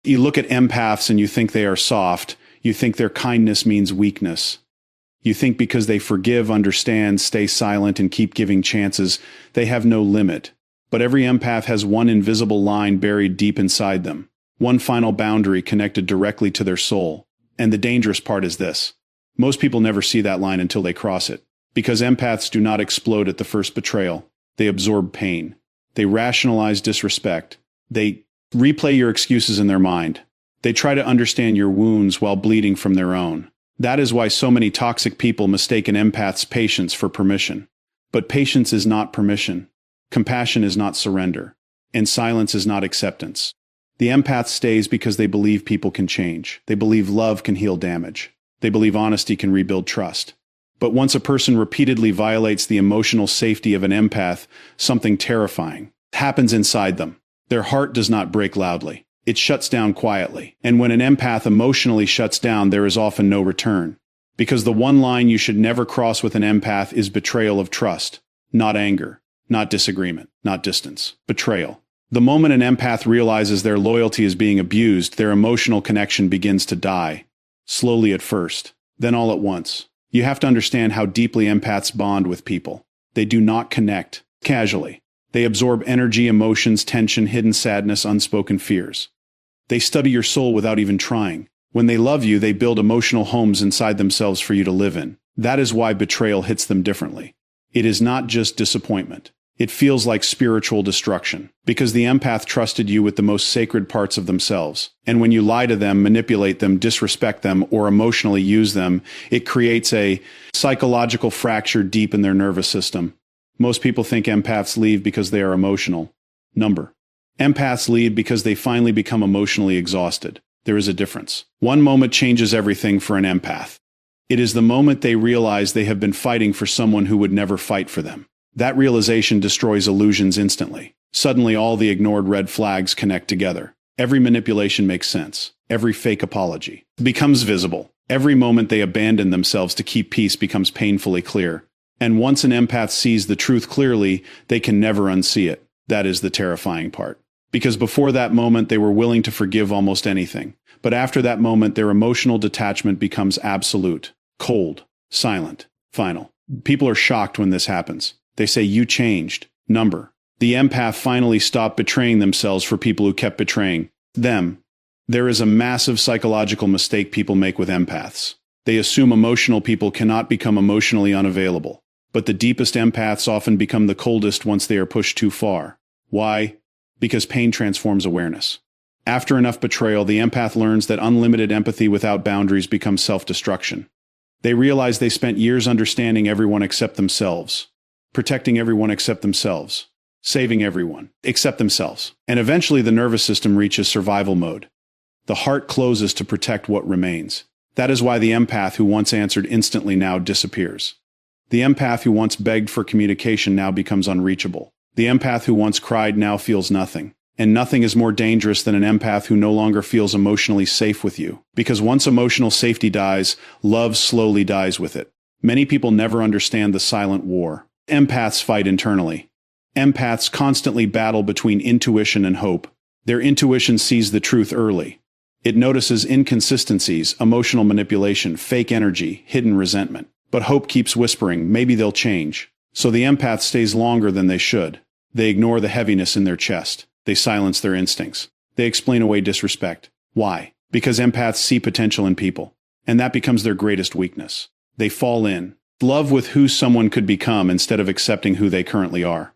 You look at empaths and you think they are soft. You think their kindness means weakness. You think because they forgive, understand, stay silent, and keep giving chances, they have no limit. But every empath has one invisible line buried deep inside them, one final boundary connected directly to their soul. And the dangerous part is this. Most people never see that line until they cross it. Because empaths do not explode at the first betrayal. They absorb pain. They rationalize disrespect. They replay your excuses in their mind. They try to understand your wounds while bleeding from their own. That is why so many toxic people mistake an empath's patience for permission. But patience is not permission. Compassion is not surrender. And silence is not acceptance. The empath stays because they believe people can change. They believe love can heal damage. They believe honesty can rebuild trust. But once a person repeatedly violates the emotional safety of an empath, something terrifying happens inside them. Their heart does not break loudly. It shuts down quietly. And when an empath emotionally shuts down, there is often no return. Because the one line you should never cross with an empath is betrayal of trust. Not anger, not disagreement, not distance. Betrayal. The moment an empath realizes their loyalty is being abused, their emotional connection begins to die. Slowly at first, then all at once. You have to understand how deeply empaths bond with people. They do not connect casually. They absorb energy, emotions, tension, hidden sadness, unspoken fears. They study your soul without even trying. When they love you, they build emotional homes inside themselves for you to live in. That is why betrayal hits them differently. It is not just disappointment. It feels like spiritual destruction, because the empath trusted you with the most sacred parts of themselves. And when you lie to them, manipulate them, disrespect them, or emotionally use them, it creates a psychological fracture deep in their nervous system. Most people think empaths leave because they are emotional. Empaths leave because they finally become emotionally exhausted. There is a difference. One moment changes everything for an empath. It is the moment they realize they have been fighting for someone who would never fight for them. That realization destroys illusions instantly. Suddenly all the ignored red flags connect together. Every manipulation makes sense. Every fake apology becomes visible. Every moment they abandon themselves to keep peace becomes painfully clear. And once an empath sees the truth clearly, they can never unsee it. That is the terrifying part. Because before that moment, they were willing to forgive almost anything. But after that moment, their emotional detachment becomes absolute, cold, silent, final. People are shocked when this happens. They say, "You changed." The empath finally stopped betraying themselves for people who kept betraying them. There is a massive psychological mistake people make with empaths. They assume emotional people cannot become emotionally unavailable. But the deepest empaths often become the coldest once they are pushed too far. Why? Because pain transforms awareness. After enough betrayal, the empath learns that unlimited empathy without boundaries becomes self-destruction. They realize they spent years understanding everyone except themselves, protecting everyone except themselves, saving everyone except themselves. And eventually the nervous system reaches survival mode. The heart closes to protect what remains. That is why the empath who once answered instantly now disappears. The empath who once begged for communication now becomes unreachable. The empath who once cried now feels nothing. And nothing is more dangerous than an empath who no longer feels emotionally safe with you. Because once emotional safety dies, love slowly dies with it. Many people never understand the silent war. Empaths fight internally. Empaths constantly battle between intuition and hope. Their intuition sees the truth early. It notices inconsistencies, emotional manipulation, fake energy, hidden resentment. But hope keeps whispering, maybe they'll change. So the empath stays longer than they should. They ignore the heaviness in their chest. They silence their instincts. They explain away disrespect. Why? Because empaths see potential in people. And that becomes their greatest weakness. They fall in love with who someone could become instead of accepting who they currently are.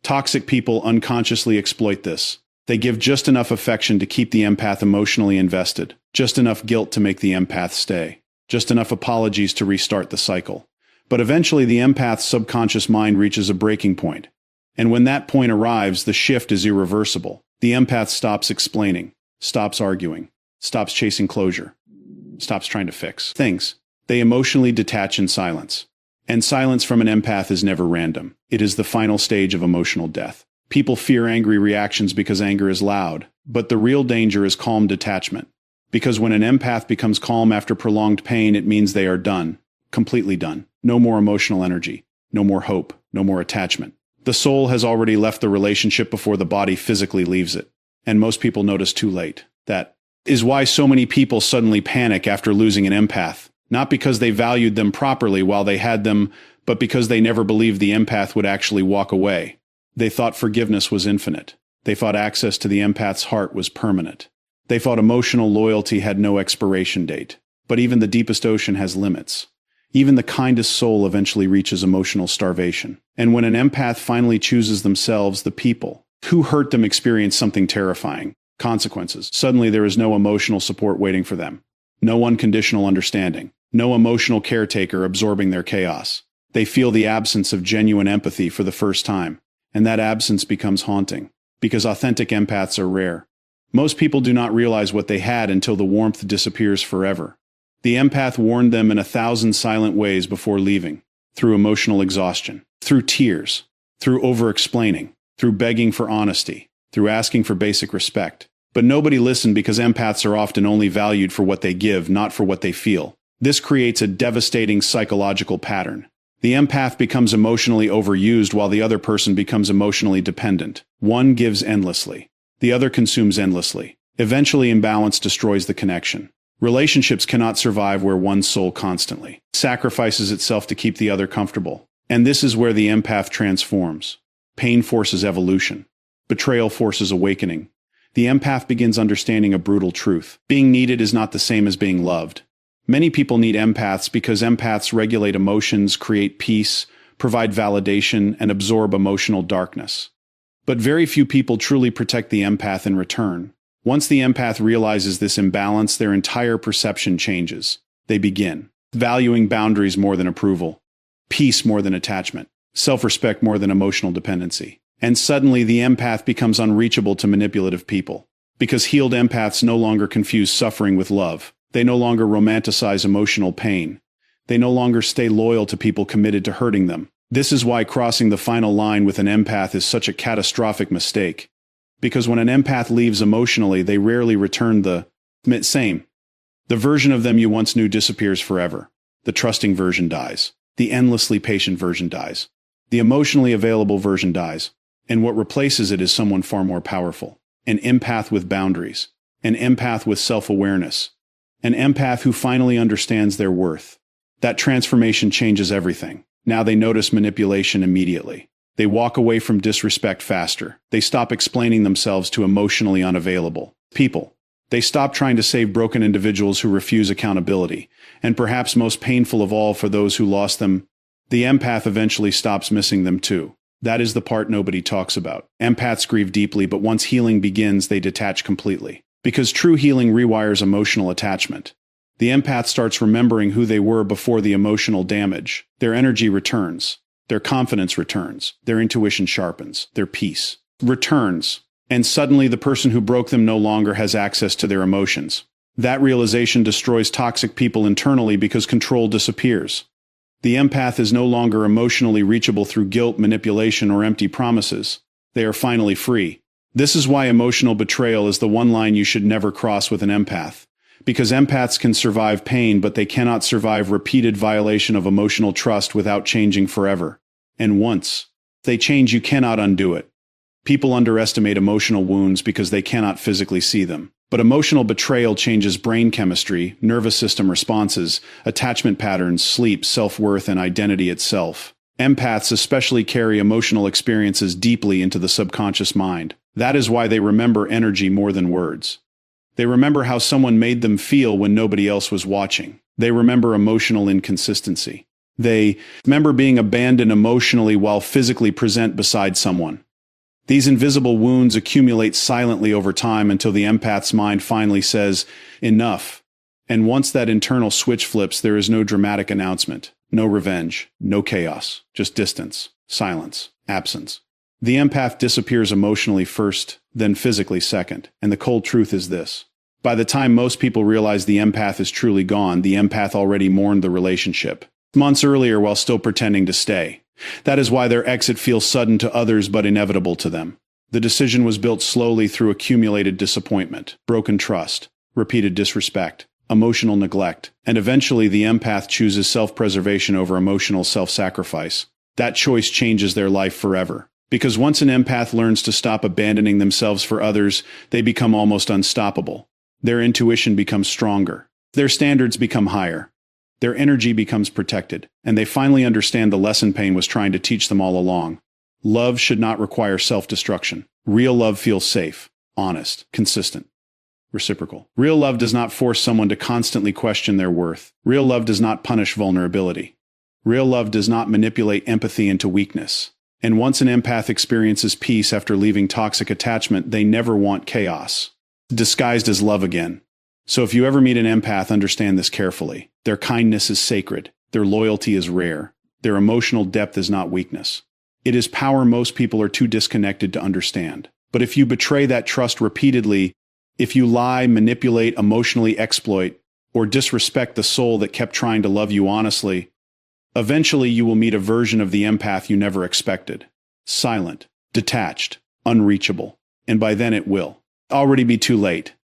Toxic people unconsciously exploit this. They give just enough affection to keep the empath emotionally invested. Just enough guilt to make the empath stay. Just enough apologies to restart the cycle. But eventually the empath's subconscious mind reaches a breaking point. And when that point arrives, the shift is irreversible. The empath stops explaining, stops arguing, stops chasing closure, stops trying to fix things. They emotionally detach in silence. And silence from an empath is never random. It is the final stage of emotional death. People fear angry reactions because anger is loud. But the real danger is calm detachment. Because when an empath becomes calm after prolonged pain, it means they are done. Completely done. No more emotional energy. No more hope. No more attachment. The soul has already left the relationship before the body physically leaves it. And most people notice too late that is why so many people suddenly panic after losing an empath. Not because they valued them properly while they had them, but because they never believed the empath would actually walk away. They thought forgiveness was infinite. They thought access to the empath's heart was permanent. They thought emotional loyalty had no expiration date. But even the deepest ocean has limits. Even the kindest soul eventually reaches emotional starvation. And when an empath finally chooses themselves, the people who hurt them experience something terrifying. Consequences. Suddenly there is no emotional support waiting for them. No unconditional understanding. No emotional caretaker absorbing their chaos. They feel the absence of genuine empathy for the first time. And that absence becomes haunting. Because authentic empaths are rare. Most people do not realize what they had until the warmth disappears forever. The empath warned them in 1,000 silent ways before leaving. Through emotional exhaustion. Through tears. Through over-explaining. Through begging for honesty. Through asking for basic respect. But nobody listened because empaths are often only valued for what they give, not for what they feel. This creates a devastating psychological pattern. The empath becomes emotionally overused while the other person becomes emotionally dependent. One gives endlessly. The other consumes endlessly. Eventually, imbalance destroys the connection. Relationships cannot survive where one soul constantly sacrifices itself to keep the other comfortable. And this is where the empath transforms. Pain forces evolution. Betrayal forces awakening. The empath begins understanding a brutal truth. Being needed is not the same as being loved. Many people need empaths because empaths regulate emotions, create peace, provide validation, and absorb emotional darkness. But very few people truly protect the empath in return. Once the empath realizes this imbalance, their entire perception changes. They begin valuing boundaries more than approval, peace more than attachment, self-respect more than emotional dependency. And suddenly the empath becomes unreachable to manipulative people. Because healed empaths no longer confuse suffering with love. They no longer romanticize emotional pain. They no longer stay loyal to people committed to hurting them. This is why crossing the final line with an empath is such a catastrophic mistake. Because when an empath leaves emotionally, they rarely return the same. The version of them you once knew disappears forever. The trusting version dies. The endlessly patient version dies. The emotionally available version dies. And what replaces it is someone far more powerful. An empath with boundaries. An empath with self-awareness. An empath who finally understands their worth. That transformation changes everything. Now they notice manipulation immediately. They walk away from disrespect faster. They stop explaining themselves to emotionally unavailable people. They stop trying to save broken individuals who refuse accountability. And perhaps most painful of all for those who lost them, the empath eventually stops missing them too. That is the part nobody talks about. Empaths grieve deeply, but once healing begins, they detach completely. Because true healing rewires emotional attachment. The empath starts remembering who they were before the emotional damage. Their energy returns. Their confidence returns. Their intuition sharpens. Their peace returns. And suddenly the person who broke them no longer has access to their emotions. That realization destroys toxic people internally because control disappears. The empath is no longer emotionally reachable through guilt, manipulation, or empty promises. They are finally free. This is why emotional betrayal is the one line you should never cross with an empath. Because empaths can survive pain, but they cannot survive repeated violation of emotional trust without changing forever. And once they change, you cannot undo it. People underestimate emotional wounds because they cannot physically see them. But emotional betrayal changes brain chemistry, nervous system responses, attachment patterns, sleep, self-worth, and identity itself. Empaths especially carry emotional experiences deeply into the subconscious mind. That is why they remember energy more than words. They remember how someone made them feel when nobody else was watching. They remember emotional inconsistency. They remember being abandoned emotionally while physically present beside someone. These invisible wounds accumulate silently over time until the empath's mind finally says, enough. And once that internal switch flips, there is no dramatic announcement, no revenge, no chaos, just distance, silence, absence. The empath disappears emotionally first, then physically second. And the cold truth is this. By the time most people realize the empath is truly gone, the empath already mourned the relationship months earlier while still pretending to stay. That is why their exit feels sudden to others but inevitable to them. The decision was built slowly through accumulated disappointment, broken trust, repeated disrespect, emotional neglect, and eventually the empath chooses self-preservation over emotional self-sacrifice. That choice changes their life forever. Because once an empath learns to stop abandoning themselves for others, they become almost unstoppable. Their intuition becomes stronger. Their standards become higher. Their energy becomes protected, and they finally understand the lesson pain was trying to teach them all along. Love should not require self-destruction. Real love feels safe, honest, consistent, reciprocal. Real love does not force someone to constantly question their worth. Real love does not punish vulnerability. Real love does not manipulate empathy into weakness. And once an empath experiences peace after leaving toxic attachment, they never want chaos, disguised as love again. So if you ever meet an empath, understand this carefully. Their kindness is sacred. Their loyalty is rare. Their emotional depth is not weakness. It is power most people are too disconnected to understand. But if you betray that trust repeatedly, if you lie, manipulate, emotionally exploit, or disrespect the soul that kept trying to love you honestly, eventually you will meet a version of the empath you never expected. Silent, detached, unreachable. And by then it will already be too late.